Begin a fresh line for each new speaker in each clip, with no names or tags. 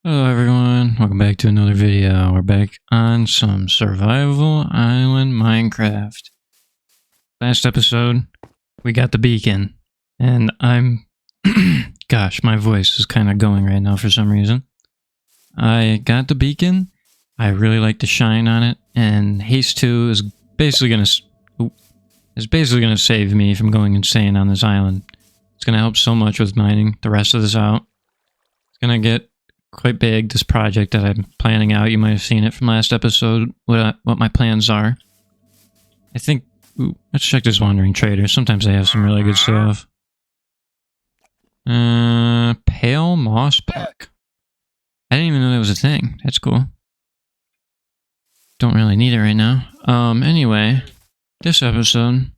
Hello everyone, welcome back to another video. We're back on some Survival Island Minecraft. Last episode, we got the beacon, and I'm... Gosh, my voice is kind of going right now for some reason. I got the beacon, I really like the shine on it, and Haste 2 is basically gonna save me from going insane on this island. It's gonna help so much with mining the rest of this out. It's gonna get quite big, this project that I'm planning out. You might have seen it from last episode, what my plans are. I think... Ooh, let's check this Wandering Trader. Sometimes they have some really good stuff. Pale Moss Block. I didn't even know that was a thing. That's cool. Don't really need it right now. Anyway, this episode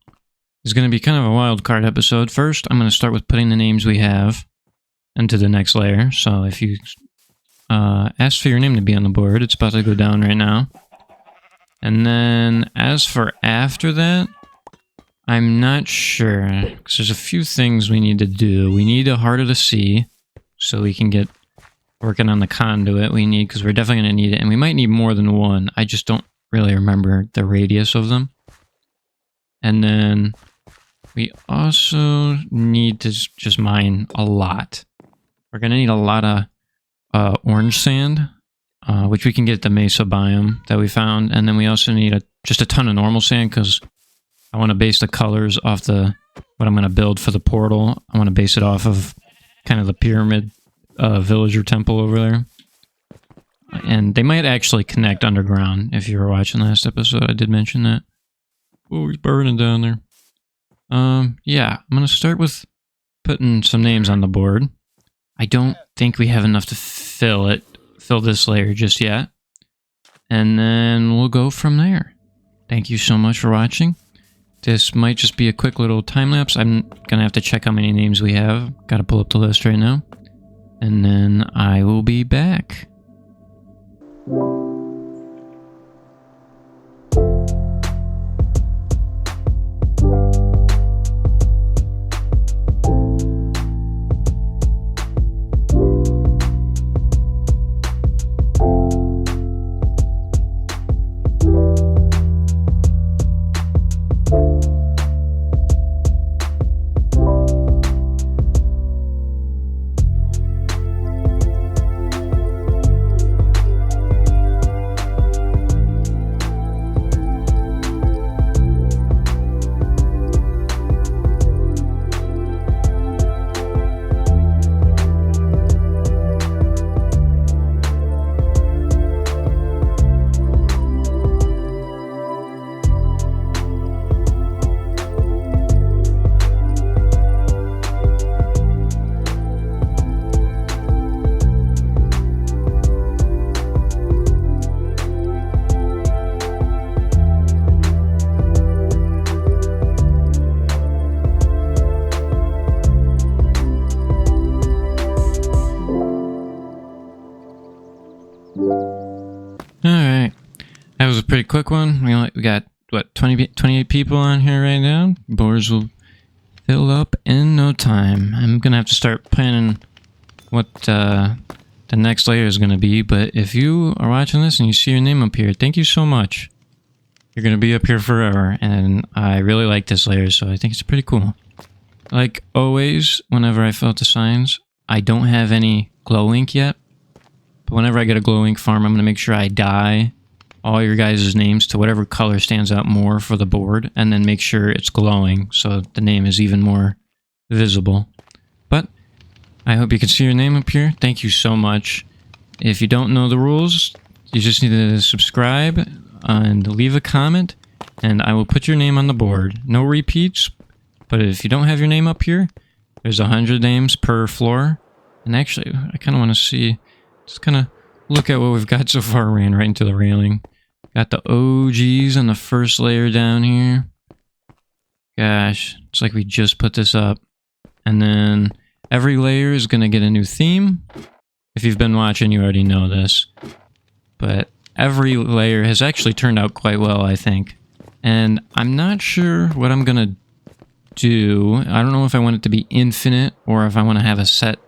is going to be kind of a wild card episode. First, I'm going to start with putting the names we have into the next layer. So if you ask for your name to be on the board, it's about to go down right now. And then as for after that, I'm not sure, because there's a few things we need to do. We need a Heart of the Sea, so we can get working on the conduit we need, because we're definitely going to need it. And we might need more than one. I just don't really remember the radius of them. And then we also need to just mine a lot. We're going to need a lot of orange sand, which we can get at the Mesa biome that we found. And then we also need just a ton of normal sand, because I want to base the colors off what I'm going to build for the portal. I want to base it off of kind of the pyramid villager temple over there. And they might actually connect underground. If you were watching last episode, I did mention that. Oh, he's burning down there. Yeah, I'm going to start with putting some names on the board. I don't think we have enough to fill this layer just yet. And then we'll go from there. Thank you so much for watching. This might just be a quick little time lapse. I'm gonna have to check how many names we have. Gotta pull up the list right now. And then I will be back. Alright, that was a pretty quick one. We got, what, 28 people on here right now. Boards will fill up in no time. I'm gonna have to start planning what the next layer is gonna be, but if you are watching this and you see your name up here, thank you so much. You're gonna be up here forever, and I really like this layer, so I think it's pretty cool. Like always, whenever I fill out the signs, I don't have any glow ink yet. But whenever I get a glow ink farm, I'm going to make sure I dye all your guys' names to whatever color stands out more for the board, and then make sure it's glowing so the name is even more visible. But I hope you can see your name up here. Thank you so much. If you don't know the rules, you just need to subscribe and leave a comment, and I will put your name on the board. No repeats, but if you don't have your name up here, there's 100 names per floor. And actually, I kind of want to see... Just kind of look at what we've got so far. Ran right into the railing. Got the OGs on the first layer down here. Gosh, it's like we just put this up. And then every layer is going to get a new theme. If you've been watching, you already know this. But every layer has actually turned out quite well, I think. And I'm not sure what I'm going to do. I don't know if I want it to be infinite or if I want to have a set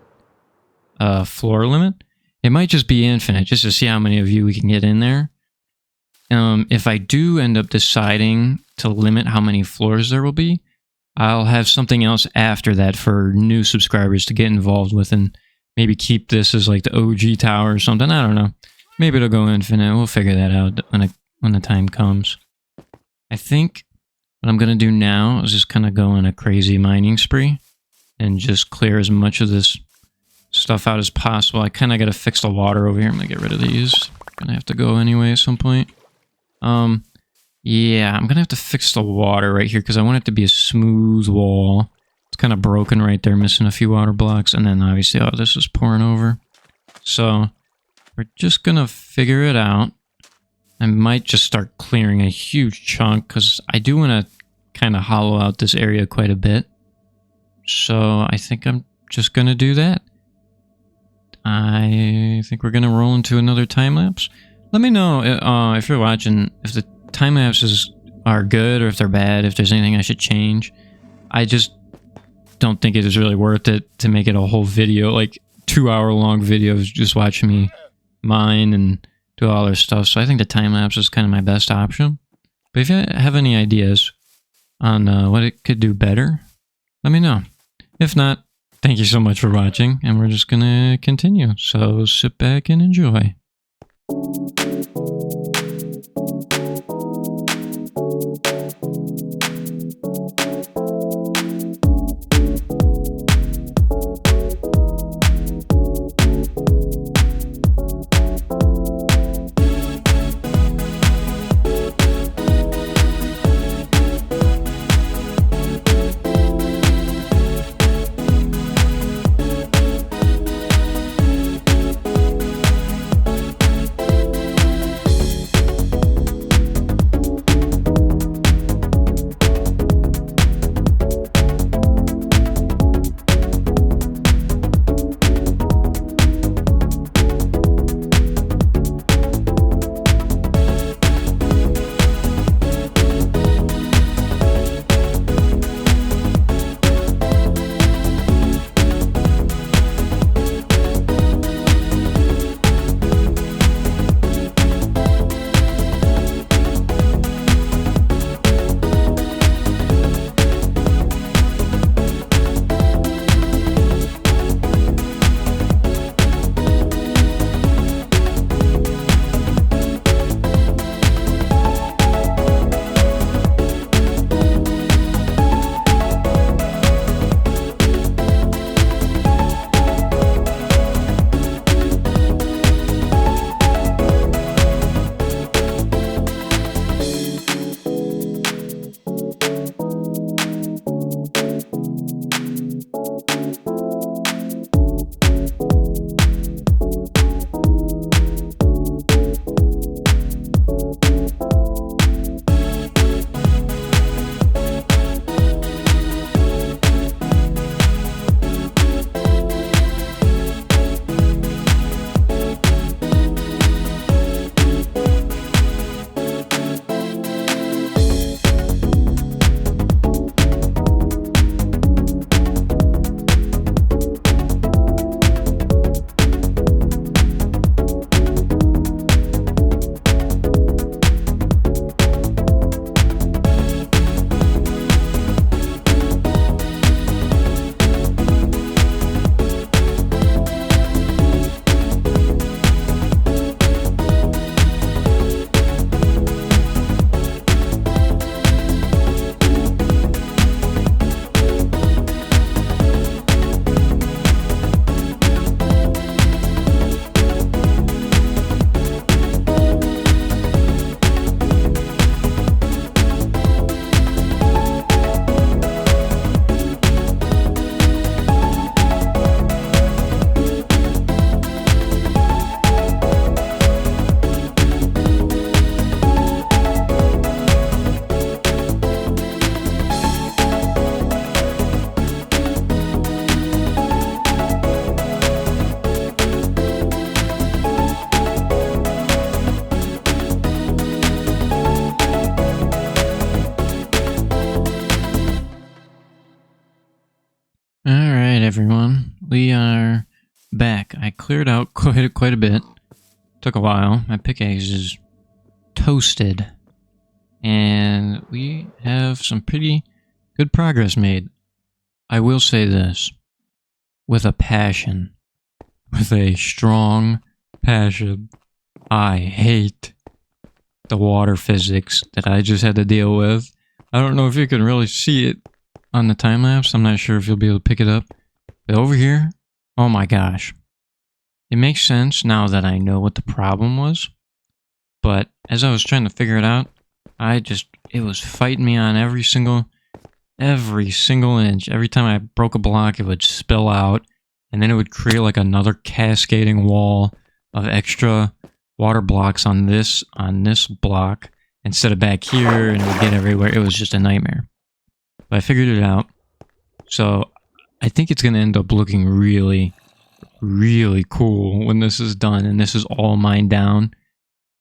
floor limit. It might just be infinite, just to see how many of you we can get in there. If I do end up deciding to limit how many floors there will be, I'll have something else after that for new subscribers to get involved with, and maybe keep this as like the OG tower or something. I don't know. Maybe it'll go infinite. We'll figure that out when the time comes. I think what I'm going to do now is just kind of go on a crazy mining spree and just clear as much of this stuff out as possible. I kind of got to fix the water over here. I'm going to get rid of these. Going to have to go anyway at some point. Yeah, I'm going to have to fix the water right here because I want it to be a smooth wall. It's kind of broken right there, missing a few water blocks. And then obviously, oh, this is pouring over. So we're just going to figure it out. I might just start clearing a huge chunk because I do want to kind of hollow out this area quite a bit. So I think I'm just going to do that. I think we're going to roll into another time lapse. Let me know if you're watching, if the time lapses are good or if they're bad, if there's anything I should change. I just don't think it is really worth it to make it a whole video, like 2-hour-long video of just watching me mine and do all this stuff. So I think the time lapse is kind of my best option. But if you have any ideas on what it could do better, let me know. If not, thank you so much for watching, and we're just going to continue. So sit back and enjoy. cleared out quite a bit. Took a while. My pickaxe is toasted. And we have some pretty good progress made. I will say this. With a passion. With a strong passion. I hate the water physics that I just had to deal with. I don't know if you can really see it on the time lapse. I'm not sure if you'll be able to pick it up. But over here, oh my gosh. It makes sense now that I know what the problem was. But as I was trying to figure it out, it was fighting me on every single inch. Every time I broke a block, it would spill out. And then it would create like another cascading wall of extra water blocks on this block instead of back here, and it would get everywhere. It was just a nightmare. But I figured it out. So I think it's going to end up looking really, really cool when this is done. And this is all mined down.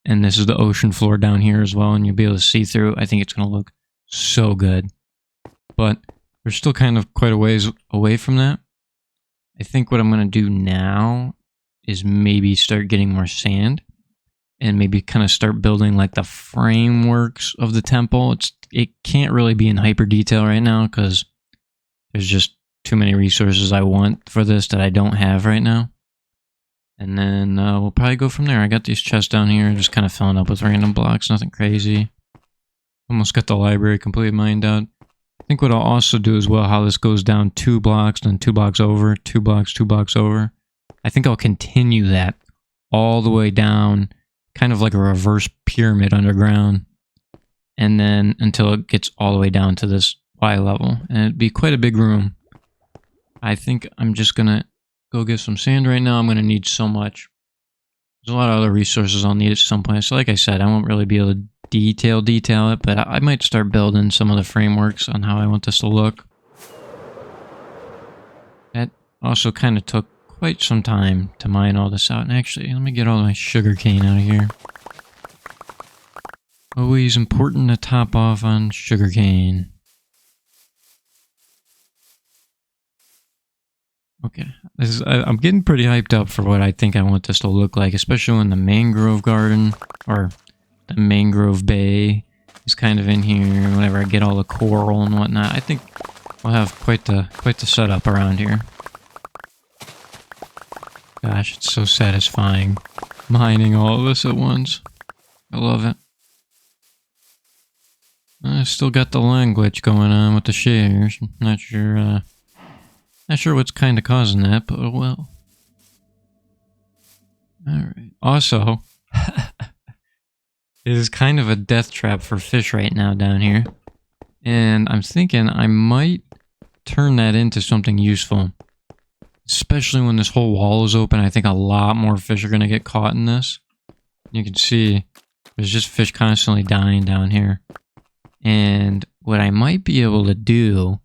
And this is the ocean floor down here as well. And you'll be able to see through. I think it's going to look so good. But we're still kind of quite a ways away from that. I think what I'm going to do now is maybe start getting more sand. And maybe kind of start building like the frameworks of the temple. It can't really be in hyper detail right now because there's just too many resources I want for this that I don't have right now. And then we'll probably go from there. I got these chests down here, just kind of filling up with random blocks, nothing crazy. Almost got the library completely mined out. I think what I'll also do as well, how this goes down 2 blocks, then 2 blocks over, 2 blocks, 2 blocks over. I think I'll continue that all the way down, kind of like a reverse pyramid underground. And then until it gets all the way down to this Y level. And it'd be quite a big room. I think I'm just going to go get some sand right now. I'm going to need so much. There's a lot of other resources I'll need at some point. So like I said, I won't really be able to detail it, but I might start building some of the frameworks on how I want this to look. That also kind of took quite some time to mine all this out. And actually, let me get all my sugarcane out of here. Always important to top off on sugarcane. Okay, I'm getting pretty hyped up for what I think I want this to look like, especially when the mangrove garden, or the mangrove bay, is kind of in here. Whenever I get all the coral and whatnot, I think we'll have quite the setup around here. Gosh, it's so satisfying mining all of this at once. I love it. I still got the language going on with the shares. Not sure what's kind of causing that, but oh well. Alright. Also, it is kind of a death trap for fish right now down here. And I'm thinking I might turn that into something useful. Especially when this whole wall is open, I think a lot more fish are going to get caught in this. You can see there's just fish constantly dying down here. And what I might be able to do,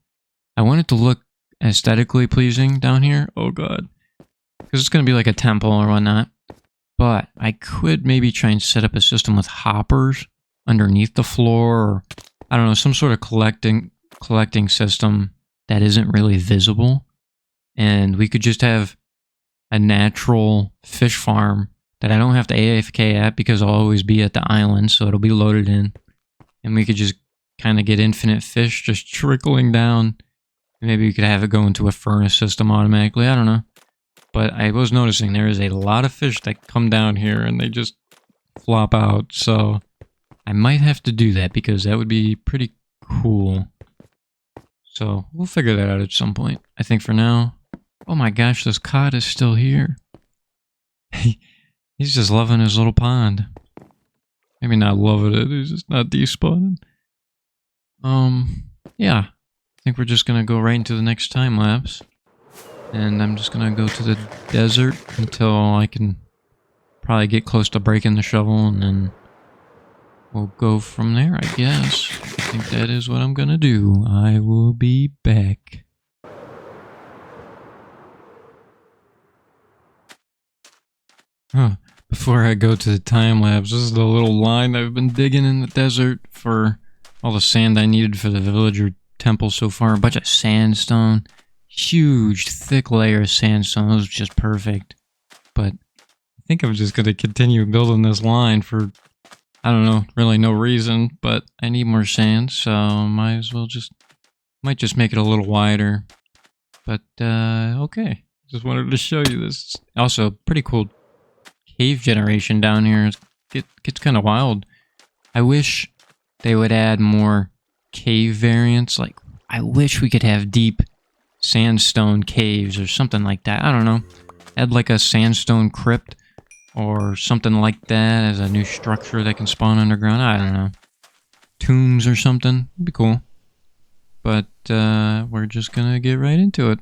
I want it to look aesthetically pleasing down here. Oh god. Because it's going to be like a temple or whatnot. But I could maybe try and set up a system with hoppers underneath the floor. Or, I don't know, some sort of collecting system that isn't really visible. And we could just have a natural fish farm that I don't have to AFK at because I'll always be at the island, so it'll be loaded in. And we could just kind of get infinite fish just trickling down. Maybe we could have it go into a furnace system automatically, I don't know. But I was noticing there is a lot of fish that come down here and they just flop out, so I might have to do that because that would be pretty cool. So we'll figure that out at some point. I think for now... Oh my gosh, this cod is still here. He's just loving his little pond. Maybe not loving it, he's just not despawning. Yeah. I think we're just gonna go right into the next time lapse. And I'm just gonna go to the desert until I can probably get close to breaking the shovel, and then we'll go from there, I guess. I think that is what I'm gonna do. I will be back. Before I go to the time lapse, this is the little line I've been digging in the desert for all the sand I needed for the villager temple so far. A bunch of sandstone. Huge, thick layer of sandstone. It was just perfect. but I think I'm just going to continue building this line for, I don't know, really no reason, but I need more sand, so might as well might just make it a little wider. But, okay. Just wanted to show you this. Also, pretty cool cave generation down here. It gets kind of wild. I wish they would add more cave variants. Like, I wish we could have deep sandstone caves or something like that. I don't know. Add like a sandstone crypt or something like that as a new structure that can spawn underground. I don't know. Tombs or something. It'd be cool. But we're just gonna get right into it.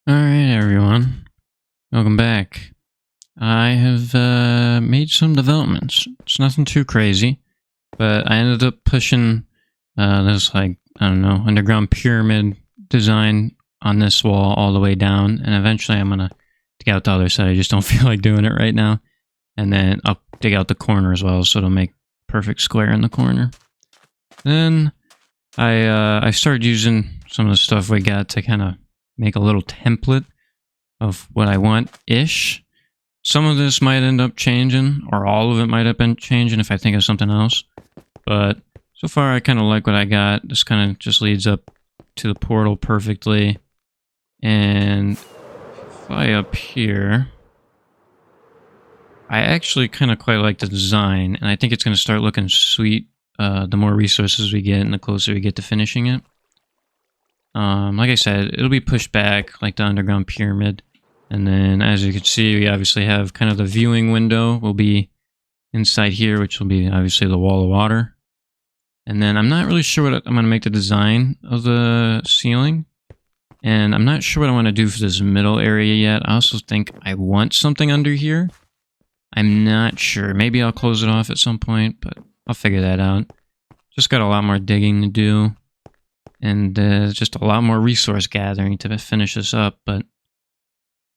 Alright everyone, welcome back. I have made some developments. It's nothing too crazy, but I ended up pushing this, like, I don't know, underground pyramid design on this wall all the way down, and eventually I'm going to dig out the other side. I just don't feel like doing it right now. And then I'll dig out the corner as well, so it'll make perfect square in the corner. Then I started using some of the stuff we got to kind of make a little template of what I want-ish. Some of this might end up changing, or all of it might have been changing if I think of something else. But so far I kind of like what I got. This kind of just leads up to the portal perfectly. And if I up here, I actually kind of quite like the design, and I think it's going to start looking sweet the more resources we get and the closer we get to finishing it. Like I said, it'll be pushed back like the underground pyramid. And then as you can see, we obviously have kind of the viewing window will be inside here, which will be obviously the wall of water. And then I'm not really sure what I'm going to make the design of the ceiling. And I'm not sure what I want to do for this middle area yet. I also think I want something under here. I'm not sure. Maybe I'll close it off at some point, but I'll figure that out. Just got a lot more digging to do. And just a lot more resource gathering to finish this up, but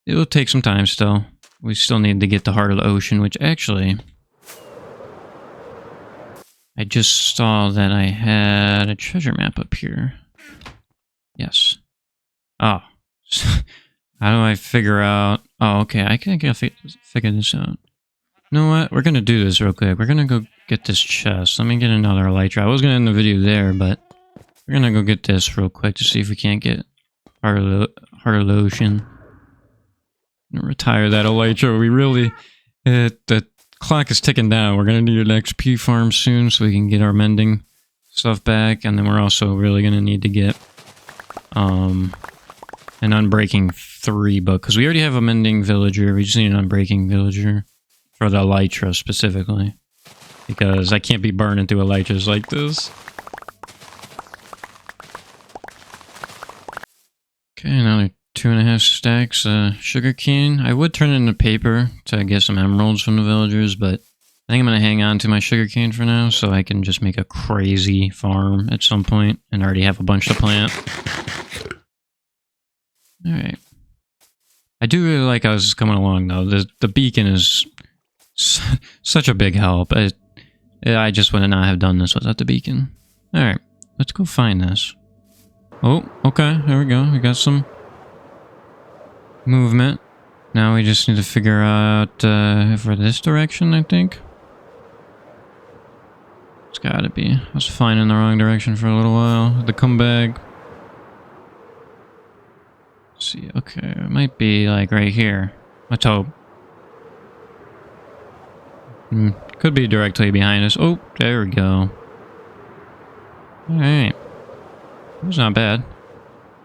it'll take some time still. We still need to get the heart of the ocean, which actually... I just saw that I had a treasure map up here. Yes. Oh. How do I figure out... Oh, okay. I can figure this out. You know what? We're going to do this real quick. We're going to go get this chest. Let me get another elytra. I was going to end the video there, but we're going to go get this real quick to see if we can't get Heart of the Ocean. I'm going to retire that elytra. We really... the clock is ticking down. We're going to need an XP farm soon so we can get our mending stuff back. And then we're also really going to need to get an Unbreaking 3 book. Because we already have a mending villager. We just need an Unbreaking villager. For the elytra specifically. Because I can't be burning through elytras like this. Okay, another 2.5 stacks sugarcane. I would turn it into paper to get some emeralds from the villagers, but I think I'm going to hang on to my sugarcane for now so I can just make a crazy farm at some point and already have a bunch to plant. Alright. I do really like how this is coming along though. The beacon is... such a big help. I just would not have done this without the beacon. Alright, let's go find this. Oh, okay, there we go. We got some movement. Now we just need to figure out if we're this direction, I think. It's gotta be. I was flying in the wrong direction for a little while. Had to come back. Let's see, okay, it might be like right here. Let's hope. Could be directly behind us. Oh, there we go. Alright. It was not bad.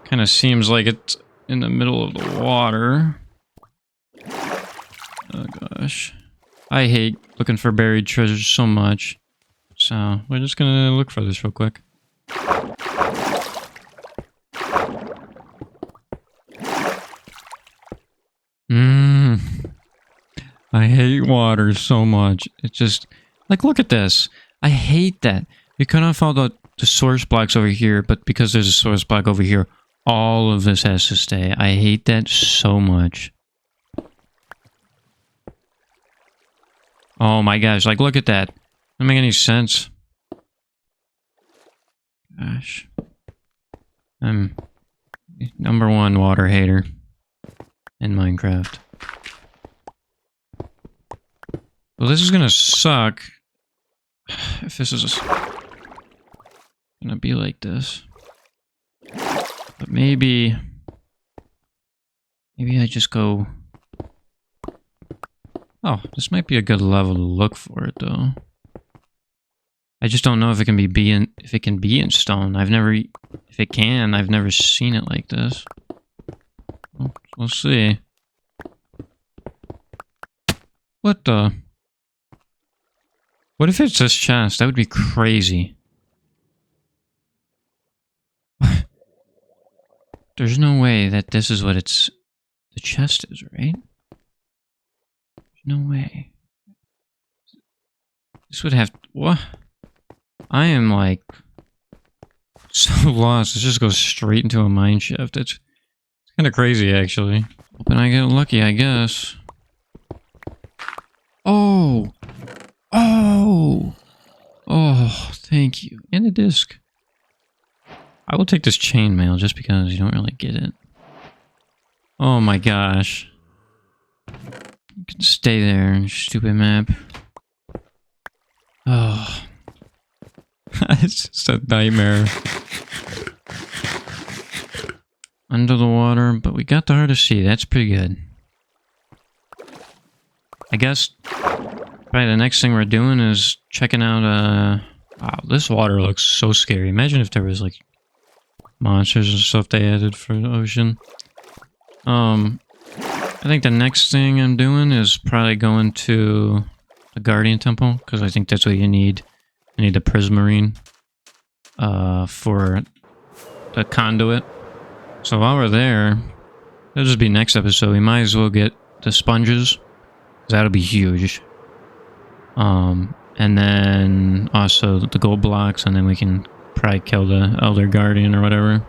Kind of seems like it's in the middle of the water. Oh gosh. I hate looking for buried treasures so much. So, we're just gonna look for this real quick. I hate water so much. It's just... Like, look at this. I hate that. We cut off all the source blocks over here, but because there's a source block over here, all of this has to stay. I hate that so much. Oh my gosh, like, look at that. Doesn't make any sense. Gosh. I'm #1 water hater in Minecraft. Well, this is gonna suck if this is gonna be like this. But maybe I just go... Oh, this might be a good level to look for it, though. I just don't know if it can be in stone. If it can, I've never seen it like this. Well, we'll see. What the... What if it's this chest? That would be crazy. There's no way that this is what the chest is, right? No way. This would have... What? I am, like, so lost. It just goes straight into a mine shaft. It's kind of crazy, actually. Hoping I get lucky, I guess. Oh! Oh! Oh, thank you. And a disc. I will take this chainmail just because you don't really get it. Oh my gosh. You can stay there, stupid map. Oh. It's just a nightmare. Under the water, but we got the Heart of Sea. That's pretty good. I guess probably the next thing we're doing is checking out, wow, this water looks so scary. Imagine if there was, like, monsters and stuff they added for the ocean. I think the next thing I'm doing is probably going to the Guardian Temple, because I think that's what you need. You need the Prismarine for the conduit. So while we're there, that'll just be next episode. We might as well get the sponges, That'll be huge. And then also the gold blocks, and then we can probably kill the Elder Guardian or whatever.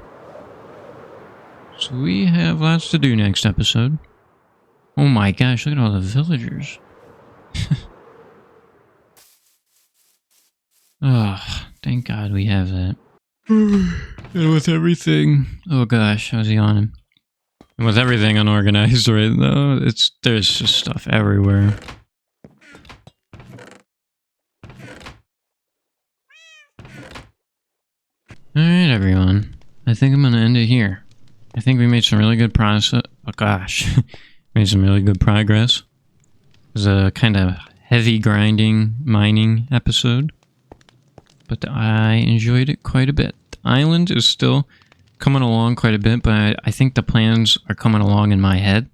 So we have lots to do next episode. Oh my gosh, look at all the villagers. Oh, thank God we have that. And with everything... Oh gosh, I was yawning. And with everything unorganized right now, there's just stuff everywhere. Alright, everyone. I think I'm going to end it here. I think we made some really good process. Oh gosh. Made some really good progress. It was a kind of heavy grinding, mining episode. But I enjoyed it quite a bit. The island is still coming along quite a bit, but I think the plans are coming along in my head.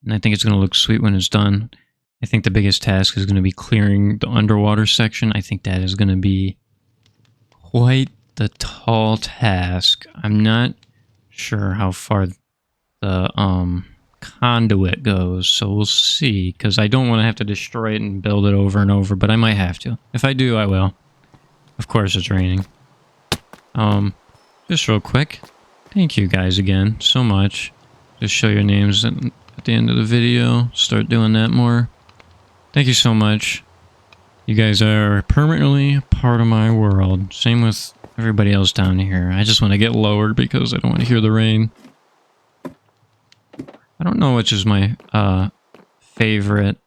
And I think it's going to look sweet when it's done. I think the biggest task is going to be clearing the underwater section. I think that is going to be quite the tall task. I'm not sure how far the conduit goes, so we'll see, because I don't want to have to destroy it and build it over and over, but I might have to. If I do, I will. Of course it's raining. Just real quick, thank you guys again so much. Just show your names at the end of the video. Start doing that more. Thank you so much. You guys are permanently part of my world. Same with everybody else down here. I just want to get lowered because I don't want to hear the rain. I don't know which is my favorite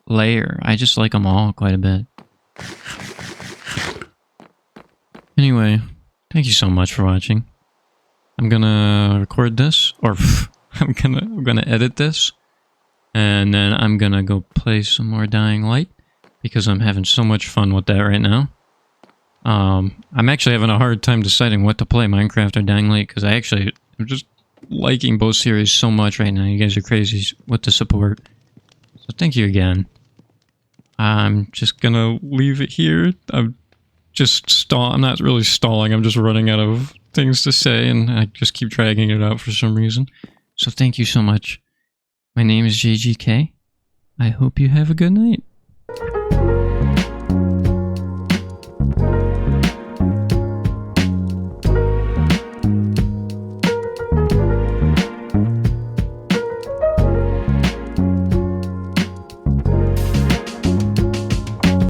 layer. I just like them all quite a bit. Anyway, thank you so much for watching. I'm gonna record this, or I'm gonna edit this, and then I'm gonna go play some more Dying Light because I'm having so much fun with that right now. I'm actually having a hard time deciding what to play, Minecraft or Dying Light, because I'm just liking both series so much right now. You guys are crazy with the support. So thank you again. I'm just gonna leave it here. I'm not really stalling. I'm just running out of things to say, and I just keep dragging it out for some reason. So thank you so much. My name is JGK. I hope you have a good night.